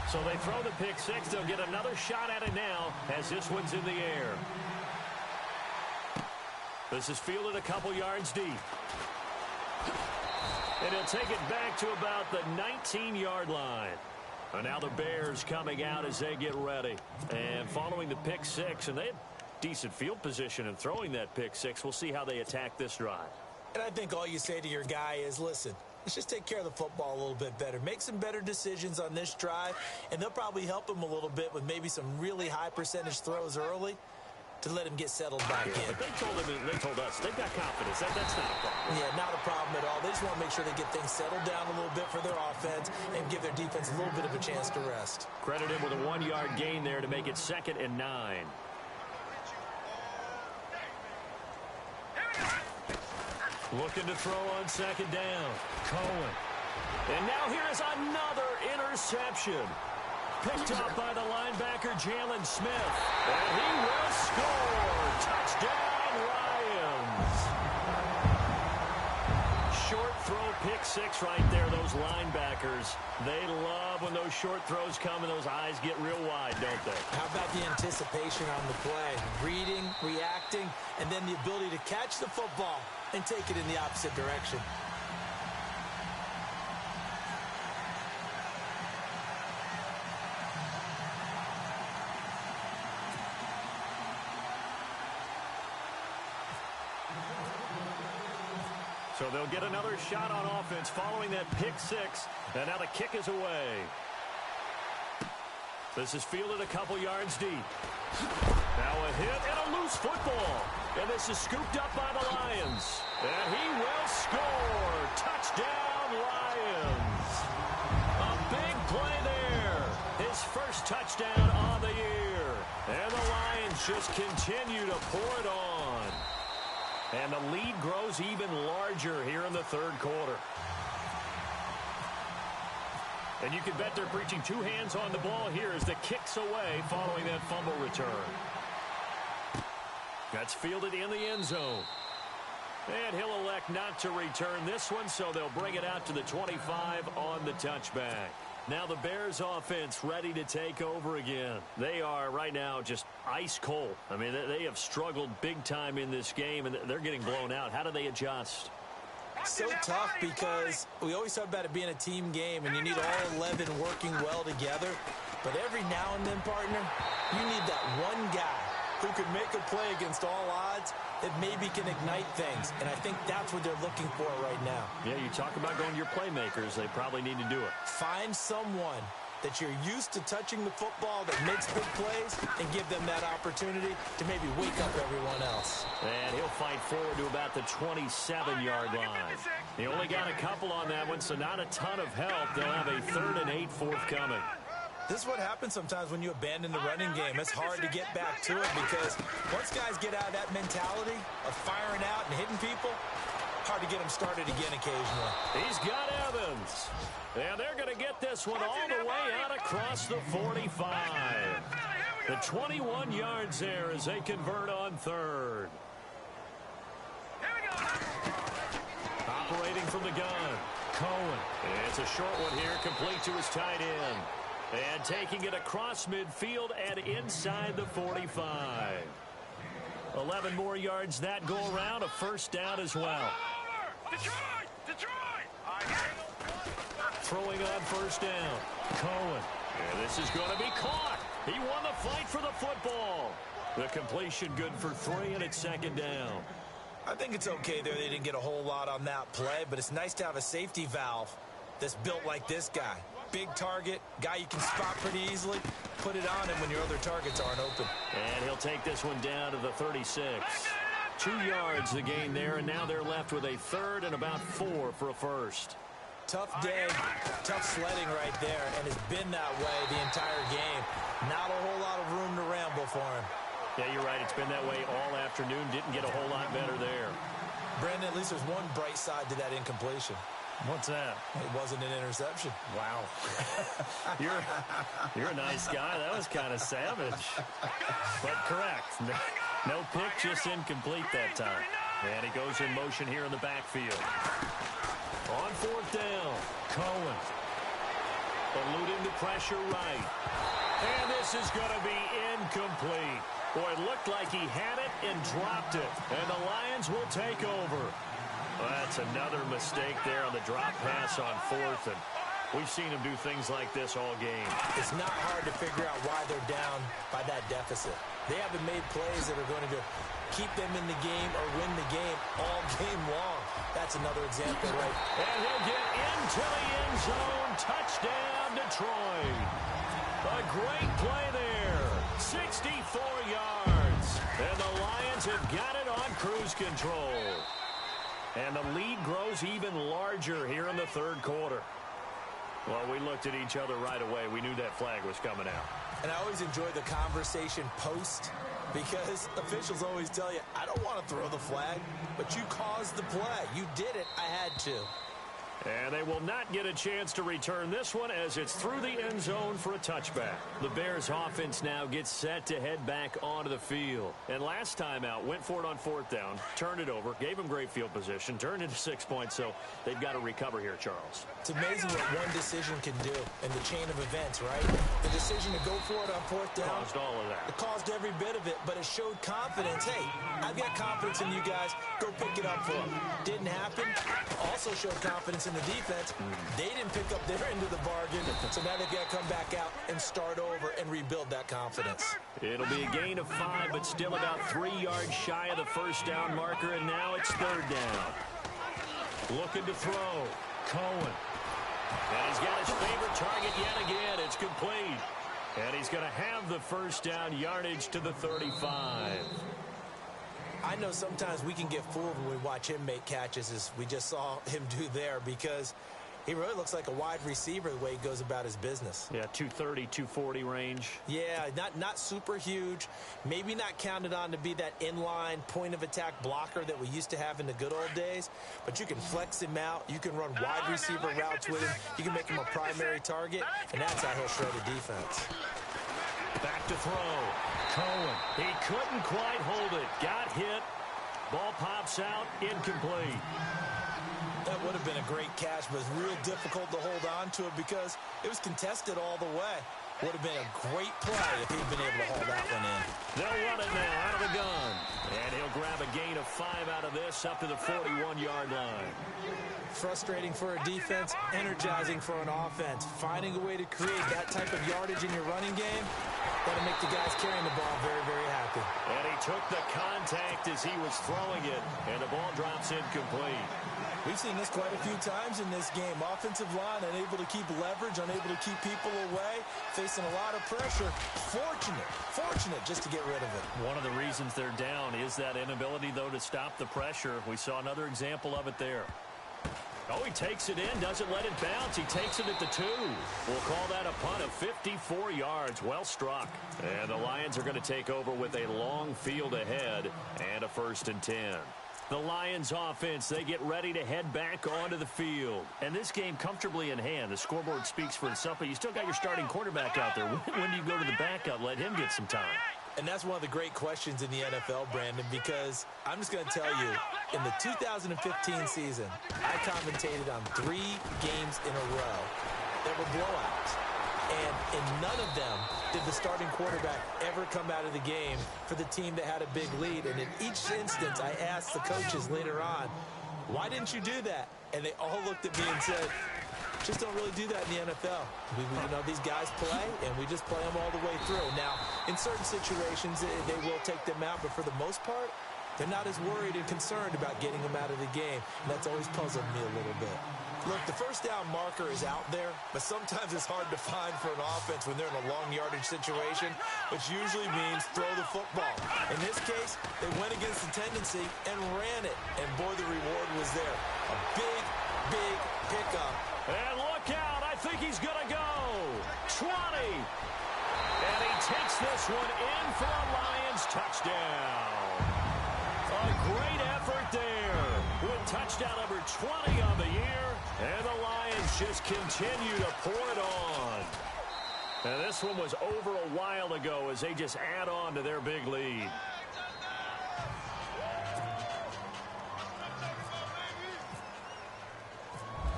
So they throw the pick 6. They'll get another shot at it now as this one's in the air. This is fielded a couple yards deep. And he'll take it back to about the 19-yard line. And now the Bears coming out as they get ready. And following the pick 6, and they have decent field position in throwing that pick 6. We'll see how they attack this drive. And I think all you say to your guy is, listen, let's just take care of the football a little bit better. Make some better decisions on this drive, and they'll probably help him a little bit with maybe some really high percentage throws early to let him get settled back in. But they told us they've got confidence. That's not a problem. Yeah, not a problem at all. They just want to make sure they get things settled down a little bit for their offense and give their defense a little bit of a chance to rest. Credit him with a 1-yard gain there to make it 2nd and 9. Looking to throw on 2nd down. Cohen. And now here is another interception. Picked up by the linebacker, Jalen Smith. And he will score. Touchdown, Lions. Short throw, pick 6 right there. Those linebackers, they love when those short throws come and those eyes get real wide, don't they? How about the anticipation on the play? Reading, reacting, and then the ability to catch the football and take it in the opposite direction. So they'll get another shot on offense following that pick 6. And now the kick is away. This is fielded a couple yards deep. Now a hit and a loose football. And this is scooped up by the Lions. And he will score. Touchdown, Lions. A big play there. His first touchdown on the year. And the Lions just continue to pour it on. And the lead grows even larger here in the third quarter. And you can bet they're preaching two hands on the ball here as the kick's away following that fumble return. That's fielded in the end zone. And he'll elect not to return this one, so they'll bring it out to the 25 on the touchback. Now the Bears offense ready to take over again. They are right now just ice cold. I mean, they have struggled big time in this game, and they're getting blown out. How do they adjust? So tough because we always talk about it being a team game, and you need all 11 working well together. But every now and then, partner, you need that one guy who can make a play against all odds that maybe can ignite things. And I think that's what they're looking for right now. Yeah, you talk about going to your playmakers. They probably need to do it. Find someone that you're used to touching the football that makes big plays and give them that opportunity to maybe wake up everyone else. And he'll fight forward to about the 27-yard line. He only got a couple on that one, so not a ton of help. They'll have a 3rd and 8 forthcoming. This is what happens sometimes when you abandon the running game. It's hard to get back to it because once guys get out of that mentality of firing out and hitting people, hard to get them started again occasionally. He's got Evans. And they're going to get this one all the way out across the 45. The 21 yards there as they convert on 3rd. Operating from the gun, Cohen. It's a short one here, complete to his tight end. And taking it across midfield and inside the 45. 11 more yards that go around, a first down as well. Detroit! Throwing on first down, Cohen. And this is going to be caught. He won the fight for the football. The completion good for 3, and it's 2nd down. I think it's okay there. They didn't get a whole lot on that play, but it's nice to have a safety valve that's built like this guy. Big target, guy you can spot pretty easily. Put it on him when your other targets aren't open. And he'll take this one down to the 36. 2 yards the gain there, and now they're left with a 3rd and about 4 for a first. Tough day, tough sledding right there, and it's been that way the entire game. Not a whole lot of room to ramble for him. Yeah, you're right. It's been that way all afternoon. Didn't get a whole lot better there. Brandon, at least there's one bright side to that incompletion. What's that? It wasn't an interception. Wow. You're a nice guy. That was kind of savage. But correct. No pick, just incomplete that time. And he goes in motion here in the backfield. On 4th down, Cohen. Eluding the pressure right. And this is going to be incomplete. Boy, it looked like he had it and dropped it. And the Lions will take over. Well, that's another mistake there on the drop pass on 4th. And we've seen him do things like this all game. It's not hard to figure out why they're down by that deficit. They haven't made plays that are going to keep them in the game or win the game all game long. That's another example, right? And he'll get into the end zone. Touchdown, Detroit. A great play there. 64 yards. And the Lions have got it on cruise control. And the lead grows even larger here in the 3rd quarter. Well, we looked at each other right away. We knew that flag was coming out. And I always enjoy the conversation post because officials always tell you, I don't want to throw the flag, but you caused the play. You did it. I had to. And they will not get a chance to return this one as it's through the end zone for a touchback. The Bears offense now gets set to head back onto the field. And last time out, went for it on 4th down, turned it over, gave them great field position, turned into 6 points, so they've got to recover here, Charles. It's amazing what one decision can do in the chain of events, right? The decision to go for it on 4th down. Caused all of that. It caused every bit of it, but it showed confidence. Hey, I've got confidence in you guys. Go pick it up for them. Didn't happen. Also showed confidence in the defense. They didn't pick up their end of the bargain, so now they've got to come back out and start over and rebuild that confidence. It'll be a gain of 5, but still about 3 yards shy of the first down marker, and now it's 3rd down. Looking to throw. Cohen. And he's got his favorite target yet again. It's complete. And he's going to have the first down, yardage to the 35. I know sometimes we can get fooled when we watch him make catches, as we just saw him do there, because he really looks like a wide receiver the way he goes about his business. Yeah, 230, 240 range. Yeah, not super huge. Maybe not counted on to be that inline point-of-attack blocker that we used to have in the good old days. But you can flex him out. You can run wide receiver routes with him. You can make him a primary target, and that's how he'll shred a defense. Back to throw. Cohen. He couldn't quite hold it. Got hit. Ball pops out. Incomplete. That would have been a great catch, but it's real difficult to hold on to it because it was contested all the way. Would have been a great play if he'd been able to haul that one in. They'll run it now out of the gun. And he'll grab a gain of 5 out of this up to the 41-yard line. Frustrating for a defense, energizing for an offense. Finding a way to create that type of yardage in your running game, that'll make the guys carrying the ball very, very happy. And he took the contact as he was throwing it, and the ball drops incomplete. We've seen this quite a few times in this game. Offensive line unable to keep leverage, unable to keep people away, facing a lot of pressure. Fortunate just to get rid of it. One of the reasons they're down is that inability, though, to stop the pressure. We saw another example of it there. Oh, he takes it in, doesn't let it bounce. He takes it at the 2. We'll call that a punt of 54 yards. Well struck. And the Lions are going to take over with a long field ahead and a 1st and 10. The Lions offense, they get ready to head back onto the field. And this game comfortably in hand. The scoreboard speaks for itself, but you still got your starting quarterback out there. When do you go to the backup? Let him get some time. And that's one of the great questions in the NFL, Brandon, because I'm just going to tell you, in the 2015 season, I commentated on 3 games in a row that were blowouts. And in none of them did the starting quarterback ever come out of the game for the team that had a big lead. And in each instance, I asked the coaches later on, why didn't you do that? And they all looked at me and said, just don't really do that in the NFL. You know, these guys play, and we just play them all the way through. Now, in certain situations, they will take them out, but for the most part, they're not as worried and concerned about getting them out of the game. And that's always puzzled me a little bit. Look, the first down marker is out there, but sometimes it's hard to find for an offense when they're in a long yardage situation, which usually means throw the football. In this case, they went against the tendency and ran it, and boy, the reward was there. A big pickup. And look out, I think he's going to go. 20. And he takes this one in for a Lions touchdown. A great effort there with touchdown number 20 on the year. And the Lions just continue to pour it on. And this one was over a while ago as they just add on to their big lead.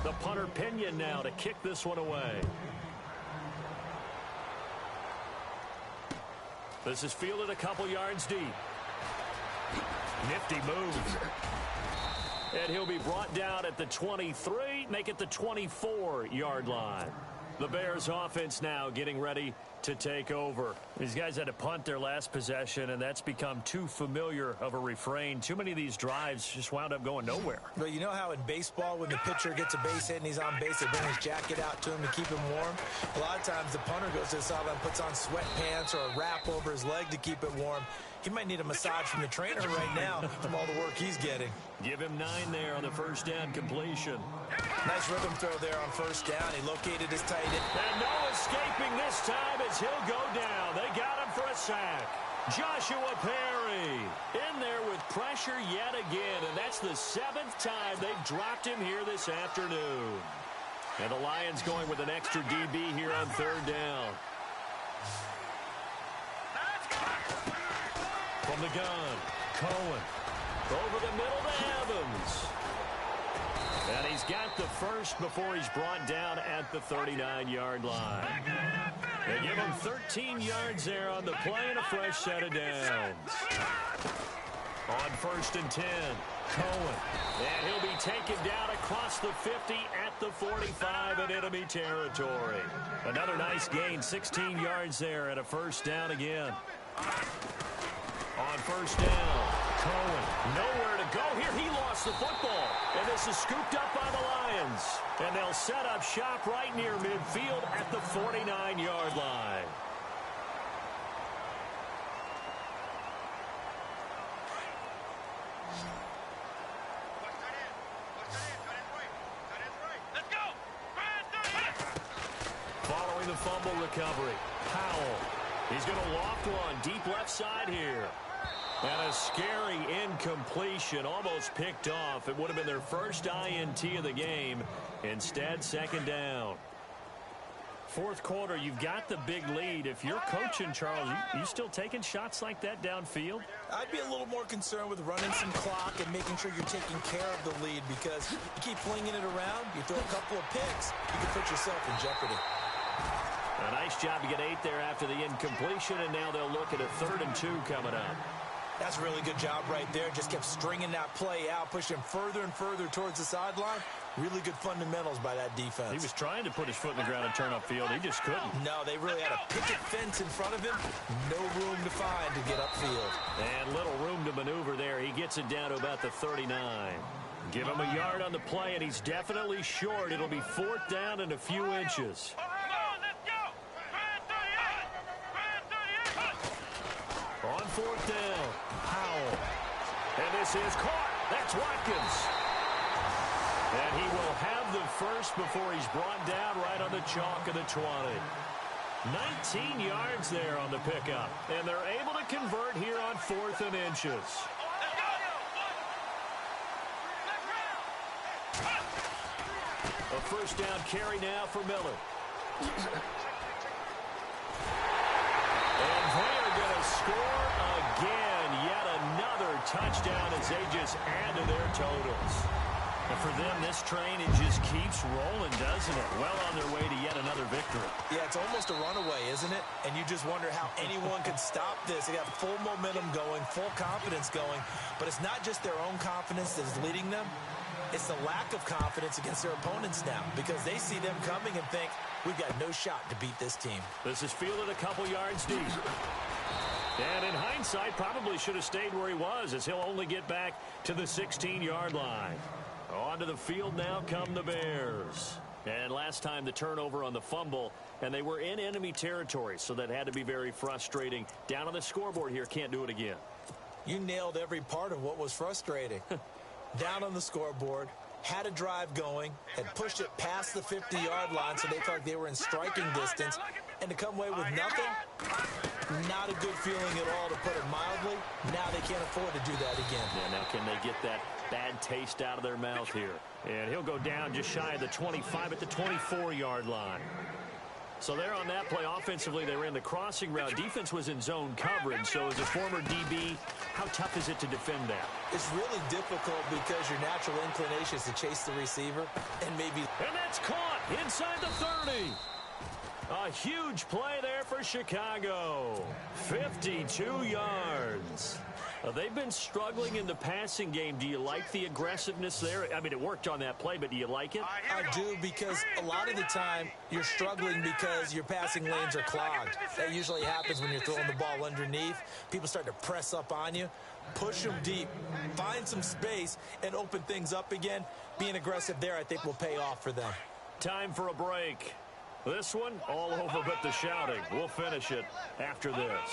The punter Pinion now to kick this one away. This is fielded a couple yards deep. Nifty move. And he'll be brought down at the 23, make it the 24-yard line. The Bears offense now getting ready to take over. These guys had to punt their last possession, and that's become too familiar of a refrain. Too many of these drives just wound up going nowhere. But you know how in baseball, when the pitcher gets a base hit and he's on base, they bring his jacket out to him to keep him warm? A lot of times the punter goes to the sideline, puts on sweatpants or a wrap over his leg to keep it warm. He might need a massage from the trainer right now from all the work he's getting. Give him 9 there on the first down completion. Nice rhythm throw there on first down. He located his tight end. And no escaping this time as he'll go down. They got him for a sack. Joshua Perry in there with pressure yet again. And that's the 7th time they've dropped him here this afternoon. And the Lions going with an extra DB here on 3rd down. From the gun, Cohen. Over the middle to Evans. And he's got the first before he's brought down at the 39-yard line. They give him 13 yards there on the play and a fresh set of downs. On 1st and 10, Cohen. And he'll be taken down across the 50 at the 45 in enemy territory. Another nice gain, 16 yards there and a first down again. On 1st down, Cohen, nowhere to go here. He lost the football, and this is scooped up by the Lions. And they'll set up shop right near midfield at the 49-yard line. fumble recovery. Powell. He's going to loft one deep left side here. And a scary incompletion, almost picked off. It would have been their first INT of the game. Instead, second down. Fourth quarter, you've got the big lead. If you're coaching, Charles, you still taking shots like that downfield? I'd be a little more concerned with running some clock and making sure you're taking care of the lead, because you keep flinging it around, you throw a couple of picks, you can put yourself in jeopardy. A nice job to get 8 there after the incompletion, and now they'll look at a 3rd and 2 coming up. That's a really good job right there. Just kept stringing that play out, pushing him further and further towards the sideline. Really good fundamentals by that defense. He was trying to put his foot in the ground and turn upfield. He just couldn't. No, they really had a picket fence in front of him. No room to find to get upfield. And little room to maneuver there. He gets it down to about the 39. Give him a yard on the play, and he's definitely short. It'll be 4th down and a few inches. On 4th down, Powell. And this is caught. That's Watkins. And he will have the first before he's brought down right on the chalk of the 20. 19 yards there on the pickup. And they're able to convert here on 4th and inches. A first down carry now for Miller. And they're going to score again. Yet another touchdown as they just add to their totals. And for them, this train, it just keeps rolling, doesn't it? Well on their way to yet another victory. Yeah, it's almost a runaway, isn't it? And you just wonder how anyone could stop this. They got full momentum going, full confidence going. But it's not just their own confidence that is leading them. It's the lack of confidence against their opponents now, because they see them coming and think, we've got no shot to beat this team. This is fielded a couple yards deep. And in hindsight, probably should have stayed where he was, as he'll only get back to the 16-yard line. Onto the field now come the Bears. And last time the turnover on the fumble, and they were in enemy territory, so that had to be very frustrating. Down on the scoreboard here, can't do it again. You nailed every part of what was frustrating. Down on the scoreboard, had a drive going, had pushed it past the 50-yard line, so they felt like they were in striking distance, and to come away with nothing, not a good feeling at all, to put it mildly. Now they can't afford to do that again. Yeah, now can they get that bad taste out of their mouth here? And he'll go down just shy of the 25 at the 24-yard line. So there on that play, offensively, they ran the crossing route. Defense was in zone coverage, so as a former DB, how tough is it to defend that? It's really difficult because your natural inclination is to chase the receiver and maybe... And that's caught inside the 30. A huge play there for Chicago. 52 yards. They've been struggling in the passing game. Do you like the aggressiveness there? I mean, it worked on that play, but do you like it? I do, because a lot of the time you're struggling because your passing lanes are clogged. That usually happens when you're throwing the ball underneath. People start to press up on you. Push them deep. Find some space and open things up again. Being aggressive there, I think, will pay off for them. Time for a break. This one, all over but the shouting. We'll finish it after this.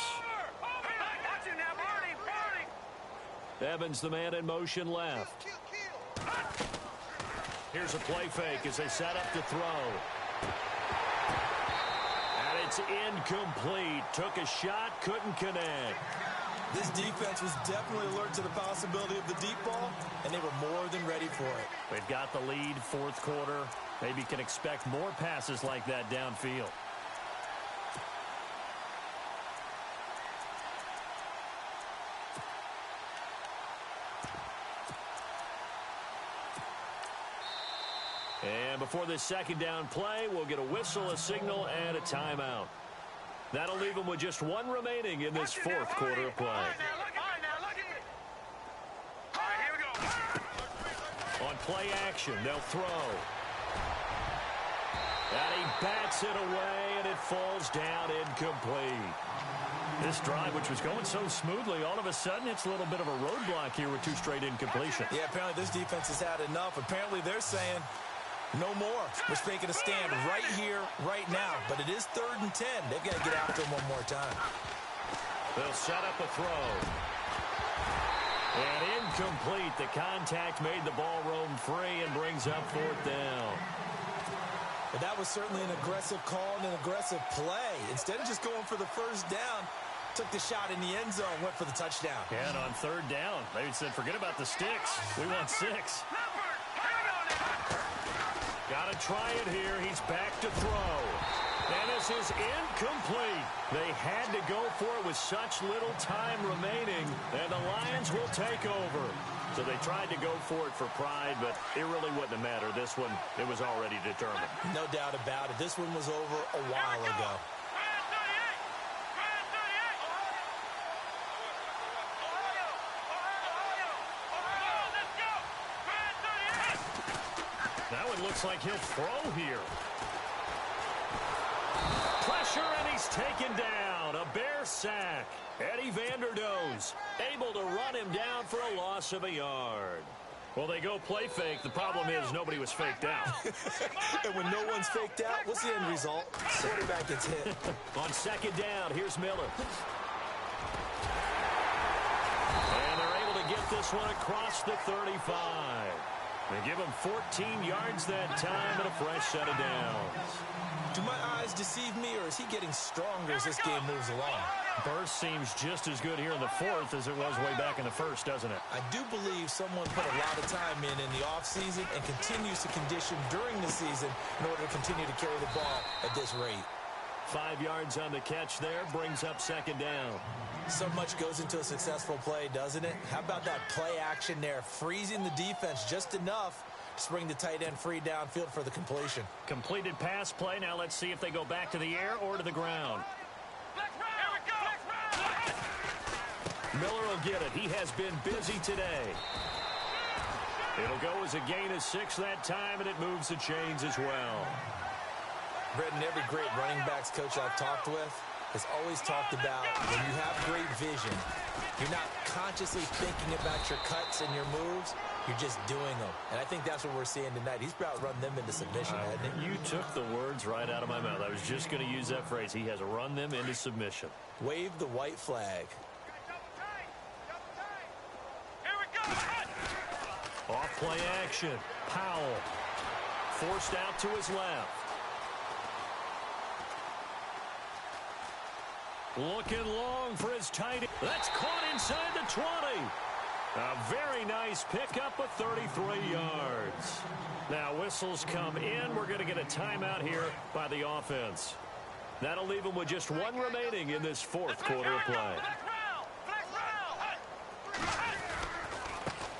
Evans, the man in motion left. Here's a play fake as they set up to throw. And it's incomplete. Took a shot, couldn't connect. This defense was definitely alert to the possibility of the deep ball, and they were more than ready for it. They've got the lead, fourth quarter. Maybe can expect more passes like that downfield. And before this second down play, we'll get a whistle, a signal, and a timeout. That'll leave them with just one remaining in this fourth quarter of play. On play action, they'll throw. And he bats it away, and it falls down incomplete. This drive, which was going so smoothly, all of a sudden it's a little bit of a roadblock here with two straight incompletions. Yeah, apparently this defense has had enough. Apparently they're saying, no more. We're making a stand right here, right now. But it is 3rd and 10. They've got to get after him one more time. They'll set up a throw. And incomplete. The contact made the ball roam free and brings up 4th down. But that was certainly an aggressive call and an aggressive play. Instead of just going for the first down, took the shot in the end zone, went for the touchdown. Yeah, and on third down, they said, forget about the sticks. We want 6. Got to try it here. He's back to throw. And this is incomplete. They had to go for it with such little time remaining, and the Lions will take over. So they tried to go for it for pride, but it really wouldn't have mattered. This one, it was already determined. No doubt about it. This one was over a while ago. That one looks like he'll throw here. Pressure, and he's taken down. A Bear sack. Eddie Vanderdoes able to run him down for a loss of a yard. Well, they go play fake. The problem is nobody was faked out. And when no one's faked out, what's the end result? Quarterback gets hit. On second down, here's Miller. And they're able to get this one across the 35. They give him 14 yards that time and a fresh set of downs. Do my eyes deceive me, or is he getting stronger as this game moves along? Burst seems just as good here in the fourth as it was way back in the first, doesn't it? I do believe someone put a lot of time in the offseason and continues to condition during the season in order to continue to carry the ball at this rate. 5 yards on the catch there, brings up second down. So much goes into a successful play, doesn't it? How about that play action there, freezing the defense just enough to bring the tight end free downfield for the completion. Completed pass play. Now let's see if they go back to the air or to the ground. Miller will get it. He has been busy today. It'll go as a gain of 6 that time, and it moves the chains as well. Bretton, every great running backs coach I've talked with has always talked about when you have great vision, you're not consciously thinking about your cuts and your moves. You're just doing them. And I think that's what we're seeing tonight. He's about to run them into submission, hasn't he? You took the words right out of my mouth. I was just going to use that phrase. He has run them into submission. Wave the white flag. Off play action. Powell forced out to his left. Looking long for his tight end. That's caught inside the 20. A very nice pickup of 33 yards. Now whistles come in. We're going to get a timeout here by the offense. That'll leave them with just 1 remaining in this fourth quarter of play.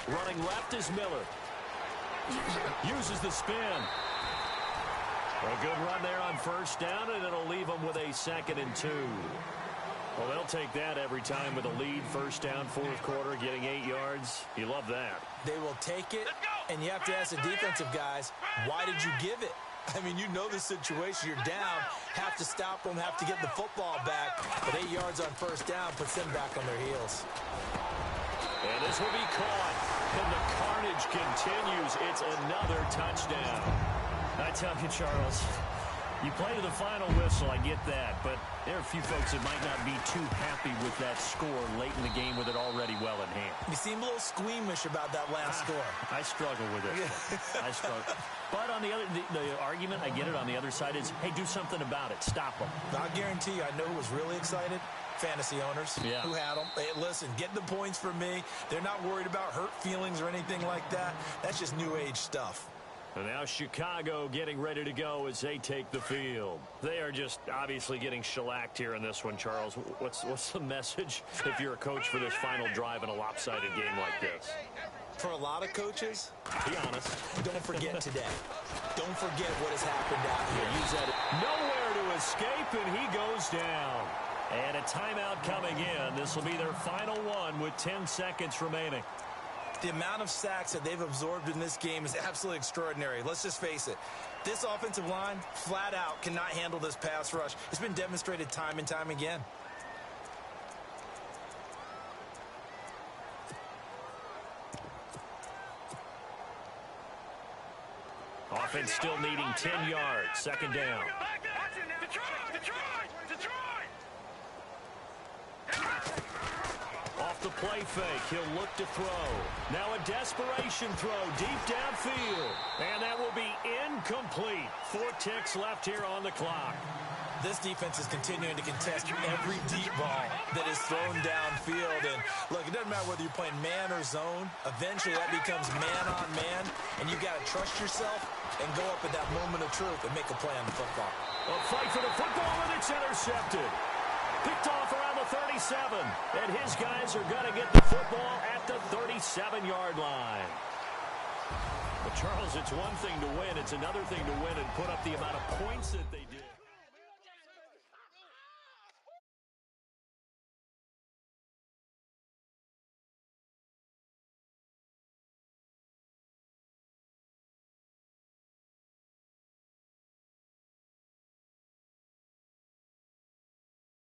Running left is Miller. Uses the spin. A good run there on first down, and it'll leave them with a 2nd and 2. Well, they'll take that every time with a lead. First down, fourth quarter, getting 8 yards. You love that. They will take it, and you have to ask the defensive guys, why did you give it? I mean, you know the situation. You're down, have to stop them, have to get the football back. But 8 yards on first down puts them back on their heels. And this will be caught, and the carnage continues. It's another touchdown. I tell you, Charles, you play to the final whistle, I get that, but there are a few folks that might not be too happy with that score late in the game with it already well in hand. You seem a little squeamish about that last score. I struggle with it. I struggle. But on the other, the argument, I get it, on the other side is, hey, do something about it. Stop them. I guarantee you, I know who was really excited. Fantasy owners who had them. Hey, listen, get the points for me. They're not worried about hurt feelings or anything like that. That's just new age stuff. And now Chicago getting ready to go as they take the field. They are just obviously getting shellacked here in this one, Charles. What's the message if you're a coach for this final drive in a lopsided game like this? For a lot of coaches, be honest, don't forget today. Don't forget what has happened out here. Use that. Nowhere to escape, and he goes down. And a timeout coming in. This will be their final one with 10 seconds remaining. The amount of sacks that they've absorbed in this game is absolutely extraordinary. Let's just face it. This offensive line, flat out, cannot handle this pass rush. It's been demonstrated time and time again. Offense still needing 10 yards. Second down. Off the play fake. He'll look to throw. Now a desperation throw deep downfield. And that will be incomplete. 4 ticks left here on the clock. This defense is continuing to contest every deep ball that is thrown downfield. And look, it doesn't matter whether you're playing man or zone. Eventually that becomes man on man. And you got to trust yourself and go up at that moment of truth and make a play on the football. A fight for the football, and it's intercepted. Picked off around the 37. And his guys are going to get the football at the 37-yard line. But, Charles, it's one thing to win. It's another thing to win and put up the amount of points that they did.